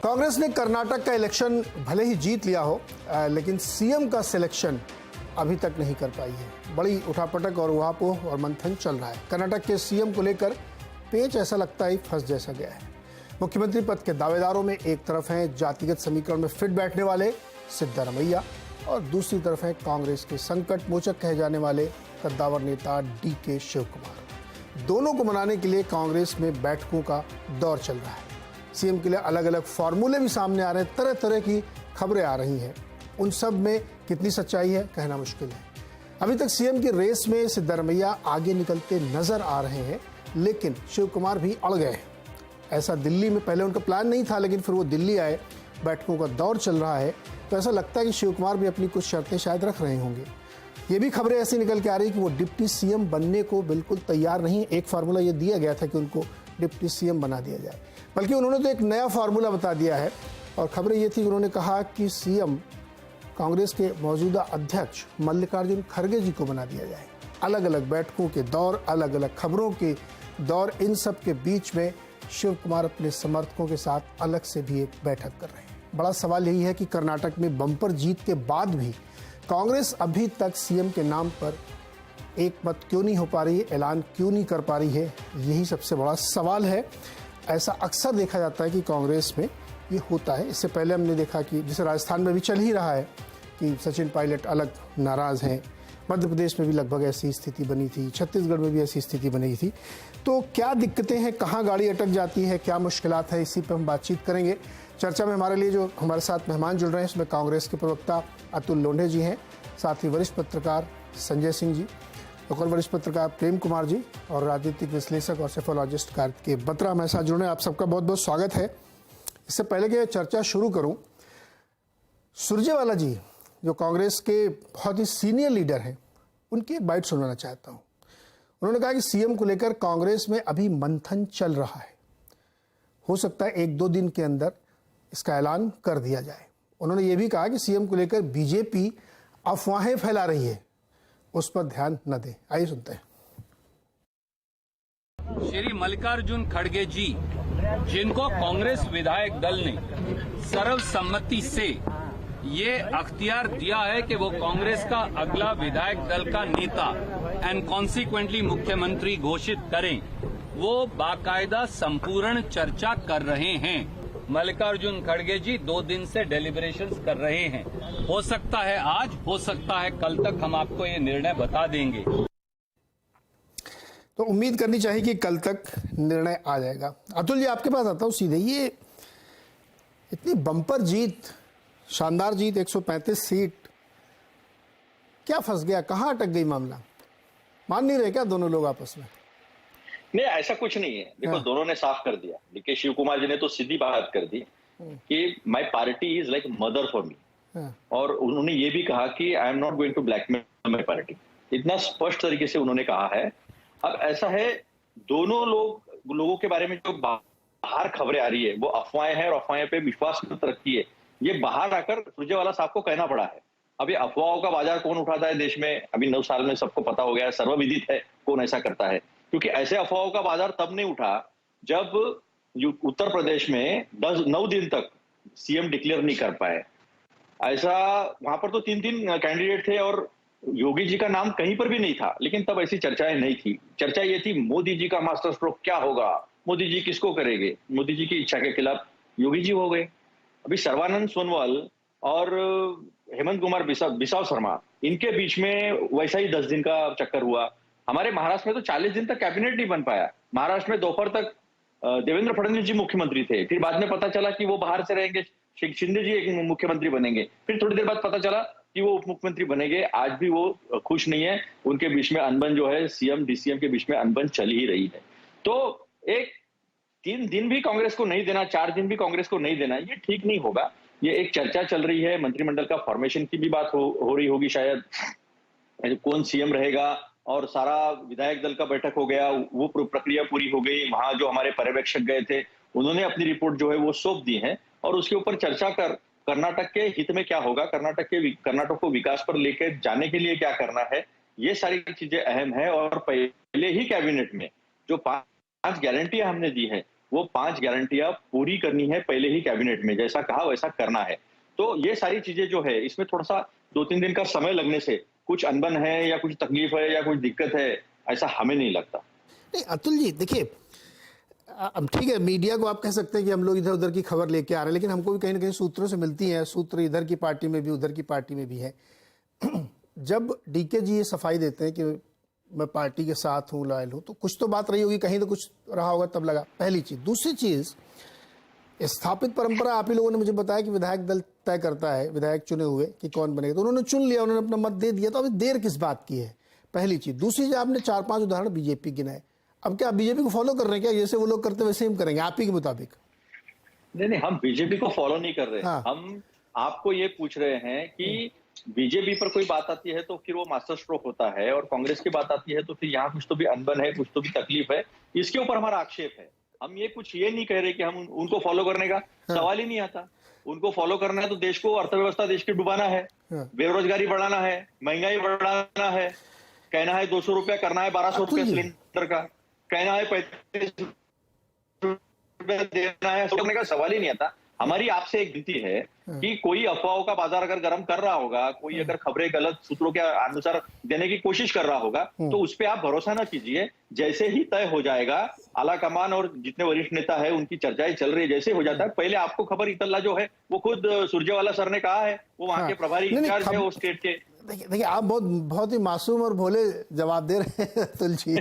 कांग्रेस ने कर्नाटक का इलेक्शन भले ही जीत लिया हो, लेकिन सीएम का सिलेक्शन अभी तक नहीं कर पाई है। बड़ी उठापटक और उहापोह और मंथन चल रहा है। कर्नाटक के सीएम को लेकर पेच ऐसा लगता ही फंस जैसा गया है। मुख्यमंत्री पद के दावेदारों में एक तरफ हैं जातिगत समीकरण में फिट बैठने वाले सिद्धारमैया और दूसरी तरफ है कांग्रेस के संकट मोचक कहे जाने वाले कद्दावर नेता डीके शिवकुमार। दोनों को मनाने के लिए कांग्रेस में बैठकों का दौर चल रहा है। सीएम के लिए अलग अलग फॉर्मूले भी सामने आ रहे हैं, तरह तरह की खबरें आ रही हैं। उन सब में कितनी सच्चाई है कहना मुश्किल है। अभी तक सीएम की रेस में सिद्धारमैया आगे निकलते नजर आ रहे हैं, लेकिन शिवकुमार भी अड़ गए हैं। ऐसा दिल्ली में पहले उनका प्लान नहीं था, लेकिन फिर वो दिल्ली आए, बैठकों का दौर चल रहा है, तो ऐसा लगता है कि शिवकुमार भी अपनी कुछ शर्तें शायद रख रहे होंगे। ये भी खबरें ऐसी निकल के आ रही कि वो डिप्टी सीएम बनने को बिल्कुल तैयार नहीं। एक फार्मूला ये दिया गया था कि उनको डिप्टी सीएम बना दिया जाए, बल्कि उन्होंने तो एक नया फार्मूला बता दिया है। और खबरें ये थी कि उन्होंने कहा कि सीएम कांग्रेस के मौजूदा अध्यक्ष मल्लिकार्जुन खड़गे जी को बना दिया जाए। अलग अलग बैठकों के दौर, अलग अलग खबरों के दौर, इन सब के बीच में शिवकुमार अपने समर्थकों के साथ अलग से भी एक बैठक कर रहे हैं। बड़ा सवाल यही है कि कर्नाटक में बम्पर जीत के बाद भी कांग्रेस अभी तक सीएम के नाम पर एक मत क्यों नहीं हो पा रही है, ऐलान क्यों नहीं कर पा रही है, यही सबसे बड़ा सवाल है। ऐसा अक्सर देखा जाता है कि कांग्रेस में ये होता है। इससे पहले हमने देखा कि जैसे राजस्थान में भी चल ही रहा है कि सचिन पायलट अलग नाराज हैं, मध्य प्रदेश में भी लगभग ऐसी स्थिति बनी थी, छत्तीसगढ़ में भी ऐसी स्थिति बनी थी। तो क्या दिक्कतें हैं, कहाँ गाड़ी अटक जाती है, क्या मुश्किलात है, इसी पर हम बातचीत करेंगे। चर्चा में हमारे लिए जो हमारे साथ मेहमान जुड़ रहे हैं, इसमें कांग्रेस के प्रवक्ता अतुल लोंढे जी हैं, साथ ही वरिष्ठ पत्रकार संजय सिंह जी, और वरिष्ठ पत्रकार प्रेम कुमार जी, और राजनीतिक विश्लेषक और सेफोलॉजिस्ट कार्तिकेय बत्रा हमारे साथ जुड़े हैं। आप सबका बहुत बहुत स्वागत है। इससे पहले कि चर्चा शुरू करूं, सुरजेवाला जी जो कांग्रेस के बहुत ही सीनियर लीडर हैं, उनकी एक बाइट सुनाना चाहता हूं। उन्होंने कहा कि सीएम को लेकर कांग्रेस में अभी मंथन चल रहा है, हो सकता है 1-2 दिन के अंदर इसका ऐलान कर दिया जाए। उन्होंने ये भी कहा कि सीएम को लेकर बीजेपी अफवाहें फैला रही है, उस पर ध्यान न दे। आइए सुनते हैं। श्री मल्लिकार्जुन खड़गे जी, जिनको कांग्रेस विधायक दल ने सर्वसम्मति से ये अख्तियार दिया है कि वो कांग्रेस का अगला विधायक दल का नेता एंड कॉन्सिक्वेंटली मुख्यमंत्री घोषित करें, वो बाकायदा संपूर्ण चर्चा कर रहे हैं। मल्लिकार्जुन खड़गे जी 2 दिन से डेलिब्रेशंस कर रहे हैं। हो सकता है आज, हो सकता है कल तक हम आपको ये निर्णय बता देंगे। तो उम्मीद करनी चाहिए कि कल तक निर्णय आ जाएगा। अतुल जी, आपके पास आता हूँ सीधे। ये इतनी बम्पर जीत, शानदार जीत, 135 सीट, क्या फंस गया, कहाँ अटक गई मामला? मान नहीं रहे क्या दोनों लोग आपस में? नहीं, ऐसा कुछ नहीं है। देखो, दोनों ने साफ कर दिया। डीके शिवकुमार जी ने तो सीधी बात कर दी कि my party is like mother for me, और उन्होंने ये भी कहा कि I am not going to blackmail my party. इतना स्पष्ट तरीके से उन्होंने कहा है। अब ऐसा है, दोनों लोगों के बारे में जो बाहर खबरें आ रही है वो अफवाहें हैं, और अफवाहें पे विश्वास मत रखिए। ये बाहर आकर सुरजेवाला साहब को कहना पड़ा है। अभी अफवाहों का बाजार कौन उठाता है देश में, अभी 9 साल में सबको पता हो गया है, सर्वविदित है कौन ऐसा करता है। क्योंकि ऐसे अफवाहों का बाजार तब नहीं उठा जब उत्तर प्रदेश में 9 दिन तक सीएम डिक्लेयर नहीं कर पाए। ऐसा वहां पर तो 3 कैंडिडेट थे और योगी जी का नाम कहीं पर भी नहीं था, लेकिन तब ऐसी चर्चाएं नहीं थी। चर्चा ये थी मोदी जी का मास्टर स्ट्रोक क्या होगा, मोदी जी किसको करेंगे। मोदी जी की इच्छा के खिलाफ योगी जी हो गए। अभी सर्बानंद सोनोवाल और हेमंत कुमार बिसाव शर्मा, इनके बीच में वैसा ही 10 दिन का चक्कर हुआ। हमारे महाराष्ट्र में तो 40 दिन तक कैबिनेट नहीं बन पाया। महाराष्ट्र में दोपहर तक देवेंद्र फडणवीस जी मुख्यमंत्री थे, फिर बाद में पता चला कि वो बाहर से रहेंगे, शिंदे जी एक मुख्यमंत्री बनेंगे, फिर थोड़ी देर बाद पता चला कि वो उप मुख्यमंत्री बनेंगे। आज भी वो खुश नहीं है। उनके बीच में अनबन जो है, सीएम डीसीएम के बीच में अनबन चल ही रही है। तो एक 3 दिन भी कांग्रेस को नहीं देना, 4 दिन भी कांग्रेस को नहीं देना, ये ठीक नहीं होगा। ये एक चर्चा चल रही है, मंत्रिमंडल का फॉर्मेशन की भी बात हो रही होगी शायद, कौन सीएम रहेगा, और सारा विधायक दल का बैठक हो गया, वो प्रक्रिया पूरी हो गई। वहां जो हमारे पर्यवेक्षक गए थे, उन्होंने अपनी रिपोर्ट जो है वो सौंप दी है, और उसके ऊपर चर्चा कर कर्नाटक के हित में क्या होगा, कर्नाटक को विकास पर लेकर जाने के लिए क्या करना है, ये सारी चीजें अहम है। और पहले ही कैबिनेट में जो 5 गारंटियां हमने दी है, वो 5 गारंटियां पूरी करनी है पहले ही कैबिनेट में, जैसा कहा वैसा करना है। तो ये सारी चीजें जो है इसमें थोड़ा सा 2-3 दिन का समय लगने से कुछ अनबन है या कुछ तकलीफ है या कुछ दिक्कत है, ऐसा हमें नहीं लगता। नहीं अतुल जी देखिए, अब ठीक है मीडिया को आप कह सकते हैं कि हम लोग इधर उधर की खबर लेके आ रहे हैं, लेकिन हमको भी कहीं ना कहीं सूत्रों से मिलती है, सूत्र इधर की पार्टी में भी उधर की पार्टी में भी है। जब डीके जी ये सफाई देते हैं कि मैं पार्टी के साथ हूँ, लॉयल हूँ, तो कुछ तो बात रही होगी, कहीं तो कुछ रहा होगा तब लगा, पहली चीज। दूसरी चीज, स्थापित परंपरा आप ही लोगों ने मुझे बताया कि विधायक दल तय करता है, विधायक चुने हुए कि कौन बनेगा, तो उन्होंने चुन लिया, उन्होंने अपना मत दे दिया, तो अभी देर किस बात की है, पहली चीज। दूसरी चीज, आपने 4-5 उदाहरण बीजेपी गिनाए, अब क्या बीजेपी को फॉलो कर रहे हैं क्या? जैसे वो लोग करते वैसे हम करेंगे आप ही के मुताबिक? नहीं, हम बीजेपी को फॉलो नहीं कर रहे। हाँ। हम आपको ये पूछ रहे हैं कि बीजेपी पर कोई बात आती है तो फिर वो मास्टर स्ट्रोक होता है, और कांग्रेस की बात आती है तो फिर यहाँ कुछ तो भी अनबन है, कुछ तो भी तकलीफ है, इसके ऊपर हमारा आक्षेप है। हम ये कुछ ये नहीं कह रहे कि हम उनको फॉलो करने का सवाल ही नहीं आता। उनको फॉलो करना है तो देश को, अर्थव्यवस्था देश की डुबाना है, बेरोजगारी बढ़ाना है, महंगाई बढ़ाना है, कहना है 200 रुपया करना है 1200 रुपया सिलेंडर का, कहना है 35 रुपया देना है, करने का सवाल ही नहीं आता। हमारी आपसे एक विनती है कि कोई अफवाहों का बाजार अगर गर्म कर रहा होगा, कोई अगर खबरें गलत सूत्रों के अनुसार देने की कोशिश कर रहा होगा, तो उस पर आप भरोसा ना कीजिए। जैसे ही तय हो जाएगा, आला कमान और जितने वरिष्ठ नेता है उनकी चर्चाएं चल रही है, जैसे हो जाता है पहले आपको खबर इतला जो है वो खुद सुरजेवाला सर ने कहा है, वो वहां के प्रभारी इंचार्ज है वो स्टेट के। देखिए आप बहुत ही मासूम और भोले जवाब दे रहे हैं अतुल जी।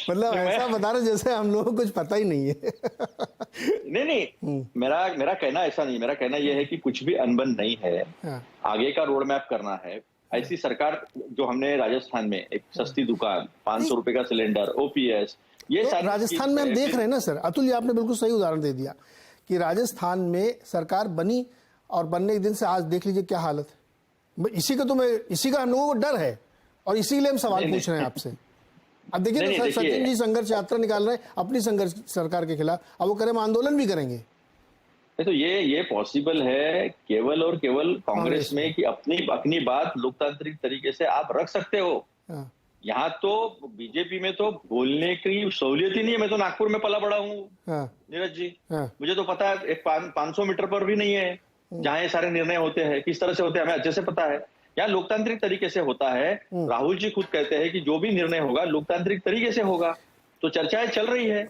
मतलब ऐसा बता रहे जैसे हम लोगों को कुछ पता ही नहीं है। नहीं, मेरा कहना ऐसा नहीं, मेरा कहना यह है कि कुछ भी अनबन नहीं है। आगे का रोड मैप करना है। ऐसी सरकार जो हमने राजस्थान में एक सस्ती दुकान, 500 रुपए का सिलेंडर, ओपीएस, ये तो सारी राजस्थान में हम देख रहे हैं ना सर। अतुल जी आपने बिल्कुल सही उदाहरण दे दिया कि राजस्थान में सरकार बनी और बनने के दिन से आज देख लीजिए क्या हालत है। इसी का हम लोगों को डर है और इसीलिए हम सवाल पूछ रहे हैं आपसे। अब देखिए तो सर सचिन जी संघर्ष यात्रा निकाल रहे हैं अपनी संघर्ष सरकार के खिलाफ, अब वो करें हम आंदोलन भी करेंगे। तो ये पॉसिबल है केवल और केवल कांग्रेस में कि अपनी बात लोकतांत्रिक तरीके से आप रख सकते हो। यहाँ तो बीजेपी में तो बोलने की सहूलियत ही नहीं है। मैं तो नागपुर में पला बड़ा हूँ नीरज जी, मुझे तो पता है एक 500 मीटर पर भी नहीं है जहां ये सारे निर्णय होते हैं, किस तरह से होते हैं हमें अच्छे से पता है। यहाँ लोकतांत्रिक तरीके से होता है। राहुल जी खुद कहते हैं कि जो भी निर्णय होगा लोकतांत्रिक तरीके से होगा। तो चर्चाएं चल रही है,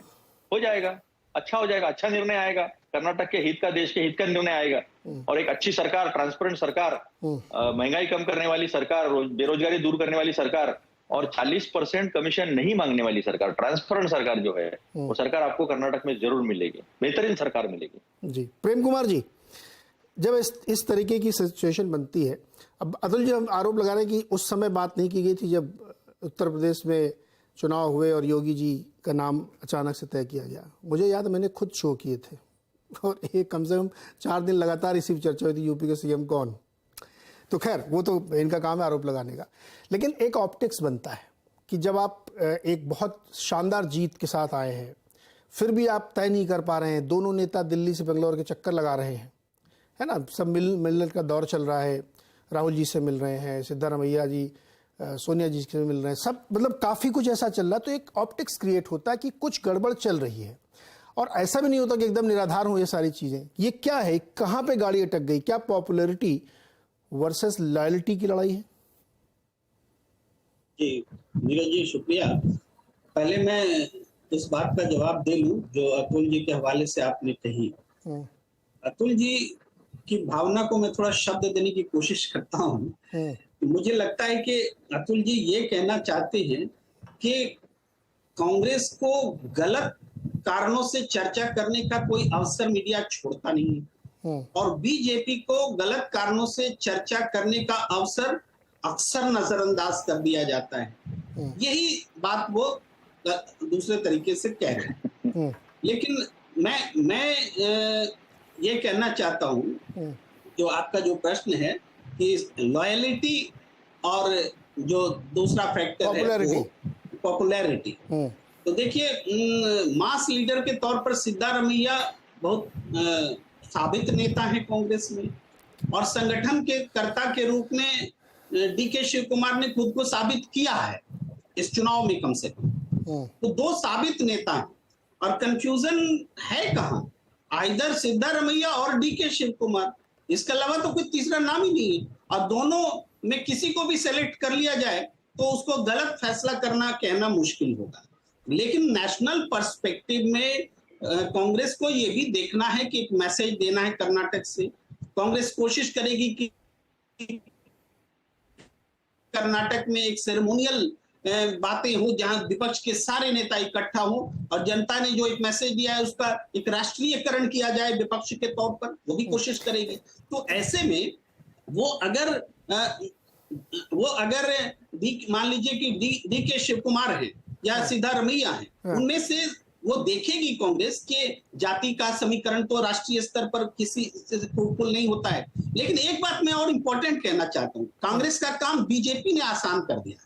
हो जाएगा, अच्छा हो जाएगा, अच्छा निर्णय आएगा, कर्नाटक के हित का, देश के हित का निर्णय आएगा और एक अच्छी सरकार, ट्रांसपेरेंट सरकार, महंगाई कम करने वाली सरकार, बेरोजगारी दूर करने वाली सरकार और 40% कमीशन नहीं मांगने वाली सरकार, ट्रांसपेरेंट सरकार जो है वो सरकार आपको कर्नाटक में जरूर मिलेगी, बेहतरीन सरकार मिलेगी। जी प्रेम कुमार जी, जब इस तरीके की सिचुएशन बनती है, अब अतुल जी हम आरोप लगा रहे हैं कि उस समय बात नहीं की गई थी जब उत्तर प्रदेश में चुनाव हुए और योगी जी का नाम अचानक से तय किया गया। मुझे याद है मैंने खुद शो किए थे और एक कम से कम 4 दिन लगातार इसी चर्चा हुई थी यूपी के सीएम कौन। तो खैर वो तो इनका काम है आरोप लगाने का, लेकिन एक ऑप्टिक्स बनता है कि जब आप एक बहुत शानदार जीत के साथ आए हैं फिर भी आप तय नहीं कर पा रहे हैं, दोनों नेता दिल्ली से बेंगलोर के चक्कर लगा रहे हैं, है ना, सब मिलने का दौर चल रहा है, राहुल जी से मिल रहे हैं, सिद्धारमैया जी सोनिया जी से मिल रहे हैं, सब मतलब काफ़ी कुछ ऐसा चल रहा है। तो एक ऑप्टिक्स क्रिएट होता है कि कुछ गड़बड़ चल रही है और ऐसा भी नहीं होता कि एकदम निराधार हो ये सारी चीज़ें। ये क्या है, कहाँ पे गाड़ी अटक गई? क्या पॉपुलैरिटी वर्सेस लॉयल्टी की लड़ाई है? जी नीरज जी शुक्रिया। पहले मैं इस बात का जवाब दे लूं जो अतुल जी के हवाले से आपने कही। अतुल जी की भावना को मैं थोड़ा शब्द देने की कोशिश करता हूं। मुझे लगता है कि अतुल जी ये कहना चाहते हैं कि कांग्रेस को गलत कारणों से चर्चा करने का कोई अवसर मीडिया छोड़ता नहीं है और बीजेपी को गलत कारणों से चर्चा करने का अवसर अक्सर नजरअंदाज कर दिया जाता है। यही बात वो दूसरे तरीके से कह रहे हैं। लेकिन मैं ये कहना चाहता हूं, जो आपका जो प्रश्न है कि लॉयलिटी और जो दूसरा फैक्टर है पॉपुलैरिटी, तो देखिए मास लीडर के तौर पर सिद्धारमैया बहुत साबित नेता है कांग्रेस में और संगठन के कर्ता के रूप में डीके शिव कुमार ने खुद को साबित किया है इस चुनाव में कम से कम। तो 2 साबित नेता हैं और कंफ्यूजन है कहाँ? आइदर सिद्धारमैया और डीके शिव कुमार, इसके अलावा तो कोई तीसरा नाम ही नहीं है। और दोनों में किसी को भी सेलेक्ट कर लिया जाए तो उसको गलत फैसला करना कहना मुश्किल होगा। लेकिन नेशनल पर्सपेक्टिव में कांग्रेस को ये भी देखना है कि एक मैसेज देना है कर्नाटक से। कांग्रेस कोशिश करेगी कि कर्नाटक में एक सेरेमोनियल बातें हो जहां विपक्ष के सारे नेता इकट्ठा हो और जनता ने जो एक मैसेज दिया है उसका एक राष्ट्रीयकरण किया जाए विपक्ष के तौर पर, वो भी कोशिश करेगी। तो ऐसे में वो अगर मान लीजिए कि डीके शिव कुमार है या सिद्धारमैया है, उनमें से वो देखेगी कांग्रेस के जाति का समीकरण तो राष्ट्रीय स्तर पर किसी से फ्रूटफुल नहीं होता है। लेकिन एक बात मैं और इंपॉर्टेंट कहना चाहता हूँ, कांग्रेस का काम बीजेपी ने आसान कर दिया।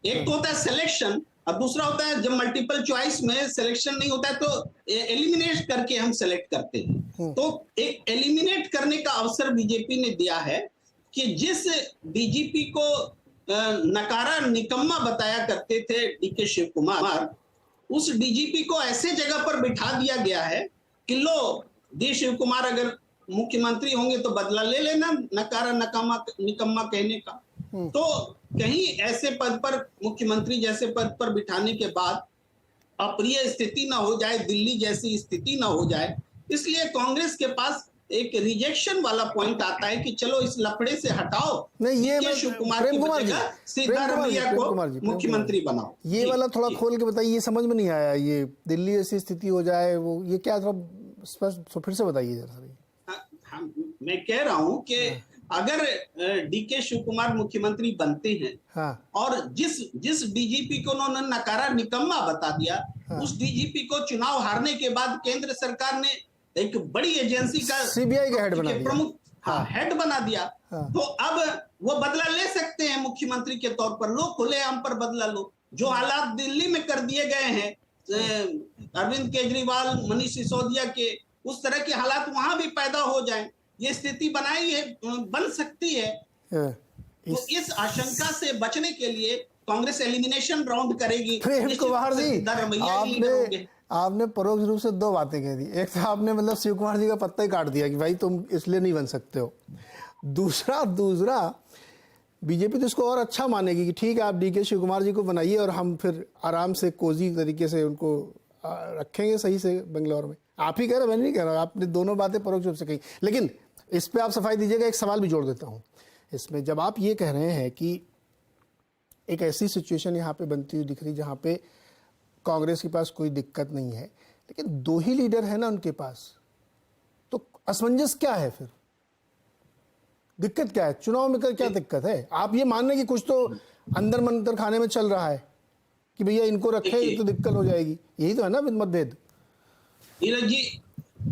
एक तो होता है सिलेक्शन और दूसरा होता है जब मल्टीपल चॉइस में सिलेक्शन नहीं होता है तो एलिमिनेट करके हम सिलेक्ट करते हैं। तो एक एलिमिनेट करने का अवसर बीजेपी ने दिया है कि जिस डीजीपी को नकारा निकम्मा बताया करते थे डीके शिव कुमार, उस डीजीपी को ऐसे जगह पर बिठा दिया गया है कि लो डी शिव कुमार अगर मुख्यमंत्री होंगे तो बदला ले लेना नकारा निकम्मा कहने का। तो कहीं ऐसे पद पर, मुख्यमंत्री जैसे पद पर बिठाने के बाद अप्रिय स्थिति ना हो जाए, दिल्ली जैसी स्थिति ना हो जाए, इसलिए कांग्रेस के पास एक रिजेक्शन वाला पॉइंट आता है कि चलो इस लफड़े से हटाओ, नहीं ये शिव कुमार की जगह सिद्धारमैया को मुख्यमंत्री बनाओ। ये वाला थोड़ा खोल के बताइए, ये समझ में नहीं आया। ये दिल्ली ऐसी स्थिति हो जाए, वो ये क्या, थोड़ा स्पष्ट फिर से बताइए जरा। मैं कह रहा हूं कि अगर डीके शिव कुमार मुख्यमंत्री बनते हैं और जिस डीजीपी को उन्होंने नकारा निकम्मा बता दिया, उस डीजीपी को चुनाव हारने के बाद केंद्र सरकार ने एक बड़ी एजेंसी का सीबीआई का हेड बना दिया, प्रमुख हेड बना दिया। तो अब वो बदला ले सकते हैं मुख्यमंत्री के तौर पर, लो खुलेआम पर बदला लो। जो हालात दिल्ली में कर दिए गए हैं अरविंद केजरीवाल, मनीष सिसोदिया के, उस तरह के हालात वहां भी पैदा हो जाएं, ये स्थिति बन सकती है। तो इस आशंका से बचने के लिए कांग्रेस एलिमिनेशन राउंड करेगी। प्रेम कुमार जी, आपने परोक्ष रूप से दो बातें कह दी। एक तो आपने मतलब शिव कुमार जी का पत्ता ही काट दिया कि भाई तुम इसलिए नहीं बन सकते हो। दूसरा बीजेपी तो इसको और अच्छा मानेगी कि ठीक है आप डीके शिव कुमार जी को बनाइए और हम फिर आराम से कोजी तरीके से उनको रखेंगे सही से बेंगलोर में। आप ही कह रहे, मैं नहीं कह रहा, आपने दोनों बातें परोक्ष रूप से कही। लेकिन इस पे आप सफाई दीजिएगा, एक सवाल भी जोड़ देता हूँ इसमें। जब आप ये कह रहे हैं कि एक ऐसी सिचुएशन यहाँ पे बनती हुई दिख रही जहाँ पे कांग्रेस के पास कोई दिक्कत नहीं है, लेकिन दो ही लीडर है ना उनके पास, तो असमंजस क्या है फिर? दिक्कत क्या है चुनाव में? क्या दिक्कत है? आप ये मान रहे कि कुछ तो अंदर मंतर खाने में चल रहा है कि भैया इनको रखे तो दिक्कत हो जाएगी, यही तो है ना मतभेद? नीरज जी,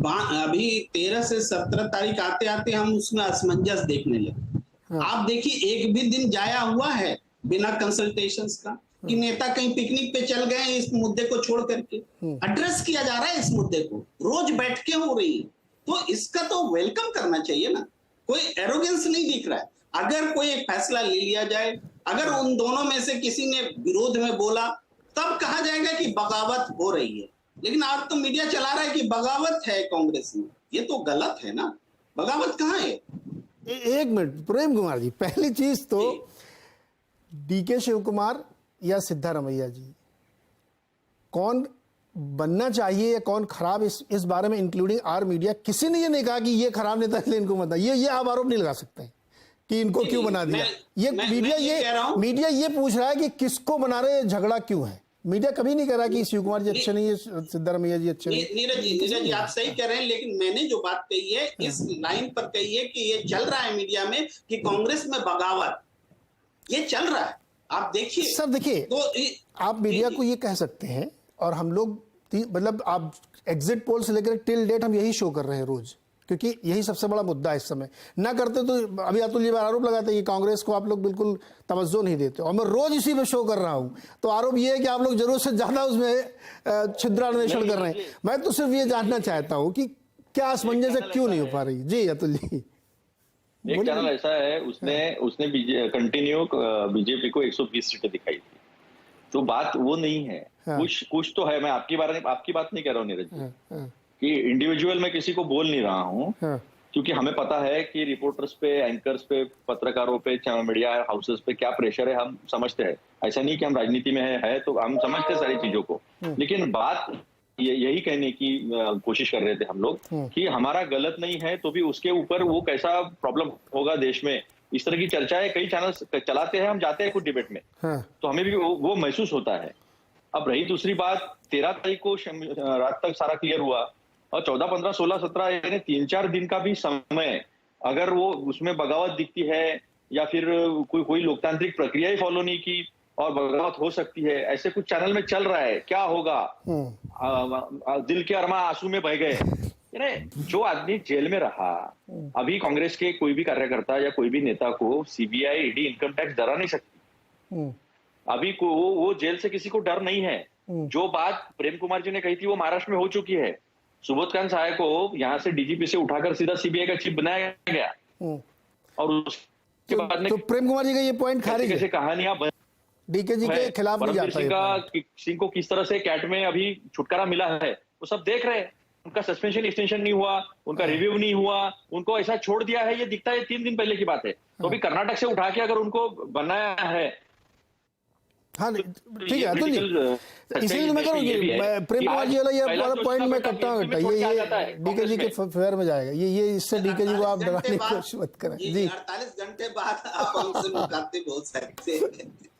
अभी 13 से 17 तारीख आते आते हम उसमें असमंजस देखने लगे। आप देखिए एक भी दिन जाया हुआ है बिना कंसल्टेशंस का कि नेता कहीं पिकनिक पे चल गए इस मुद्दे को छोड़ करके। एड्रेस किया जा रहा है इस मुद्दे को, रोज बैठकें हो रही है, तो इसका तो वेलकम करना चाहिए ना। कोई एरोगेंस नहीं दिख रहा है। अगर कोई एक फैसला ले लिया जाए, अगर उन दोनों में से किसी ने विरोध में बोला, तब कहा जाएगा कि बगावत हो रही है। लेकिन आज तो मीडिया चला रहा है कि बगावत है कांग्रेस में, ये तो गलत है ना। बगावत कहाँ है? एक मिनट प्रेम कुमार जी, पहली चीज तो डीके शिव कुमार या सिद्धारमैया जी कौन बनना चाहिए या कौन खराब, इस बारे में इंक्लूडिंग आर मीडिया किसी ने ये नहीं कहा कि ये खराब नेता इसलिए इनको मत, ये आप आरोप नहीं लगा सकते कि इनको क्यों बना दिया। ये मीडिया ये पूछ रहा है कि किसको बना रहे, झगड़ा क्यों है। मीडिया कभी नहीं कह रहा कि शिव कुमार जी अच्छे नहीं है, सिद्धारमैया जी अच्छे नहीं। नीरज जी आप सही कह रहे हैं, लेकिन मैंने जो बात कही है इस लाइन पर कही है कि ये चल रहा है मीडिया में कि कांग्रेस में बगावत, ये चल रहा है। आप देखिए सर, देखिए तो आप मीडिया को ये कह सकते हैं और हम लोग मतलब आप एग्जिट पोल से लेकर टिल डेट हम यही शो कर रहे हैं रोज, क्योंकि यही सबसे बड़ा मुद्दा है इस समय। ना करते तो अभी अतुल जी आरोप लगाते हैं कि कांग्रेस को आप लोग बिल्कुल तवज्जो नहीं देते, और मैं रोज इसी पे शो कर रहा हूं। तो आरोप ये है कि आप लोग जरूरत से ज्यादा उसमें छिद्रान्वेषण कर रहे हैं। मैं तो सिर्फ ये जानना चाहता हूं कि क्या असमंजस क्यों नहीं हो पा रही। जी अतुल जी। एक चैनल ऐसा है, उसने कंटिन्यू बीजेपी को 120 सीटें दिखाई थी, तो बात वो नहीं है। कुछ तो है। मैं आपकी बात नहीं कर रहा हूँ नीरज जी, कि इंडिविजुअल मैं किसी को बोल नहीं रहा हूँ, क्योंकि हमें पता है कि रिपोर्टर्स पे, एंकर्स पे, पत्रकारों पे, मीडिया हाउसेस पे क्या प्रेशर है, हम समझते हैं। ऐसा नहीं कि हम राजनीति में है तो हम समझते हैं सारी चीजों को। लेकिन बात यही कहने की कोशिश कर रहे थे हम लोग कि हमारा गलत नहीं है तो भी उसके ऊपर वो कैसा प्रॉब्लम होगा देश में, इस तरह की चर्चाएं कई चैनल चलाते हैं, हम जाते हैं कुछ डिबेट में, तो हमें भी वो महसूस होता है। अब रही दूसरी बात, 13 तारीख को रात तक सारा क्लियर हुआ और 14, 15, 16, 17 यानी 3-4 दिन का भी समय अगर वो उसमें बगावत दिखती है या फिर कोई लोकतांत्रिक प्रक्रिया ही फॉलो नहीं की और बगावत हो सकती है, ऐसे कुछ चैनल में चल रहा है, क्या होगा? दिल के अरमा आंसू में बह गए। जो आदमी जेल में रहा, अभी कांग्रेस के कोई भी कार्यकर्ता या कोई भी नेता को सीबीआई, ईडी, इनकम टैक्स डरा नहीं सकती। अभी को वो जेल से किसी को डर नहीं है। जो बात प्रेम कुमार जी ने कही थी वो महाराष्ट्र में हो चुकी है। सुबोधकांत सहाय को यहाँ से डीजीपी से उठाकर सीधा सीबीआई का चीफ बनाया गया और उसके बाद तो प्रेम कुमार जी का ये पॉइंट खारिज है, कहानियां डीके जी के खिलाफ नहीं जाता। सिंह को किस तरह से कैट में अभी छुटकारा मिला है वो सब देख रहे हैं। उनका सस्पेंशन एक्सटेंशन नहीं हुआ, उनका रिव्यू नहीं हुआ, उनको ऐसा छोड़ दिया है, ये दिखता है 3 दिन पहले की बात है। तो अभी कर्नाटक से उठा के अगर उनको बनाया है, हाँ ठीक है अतुल जी, इसलिए तो मैं करूँगी प्रेम कुमार जी वाला ये वाला पॉइंट मैं कटता हूँ, ये डीके जी के फेयर में जाएगा, ये इससे डीके जी को आप डराने की कोशिश मत करें जी। 48 घंटे बाद आप हमसे मुकाते बहुत सारे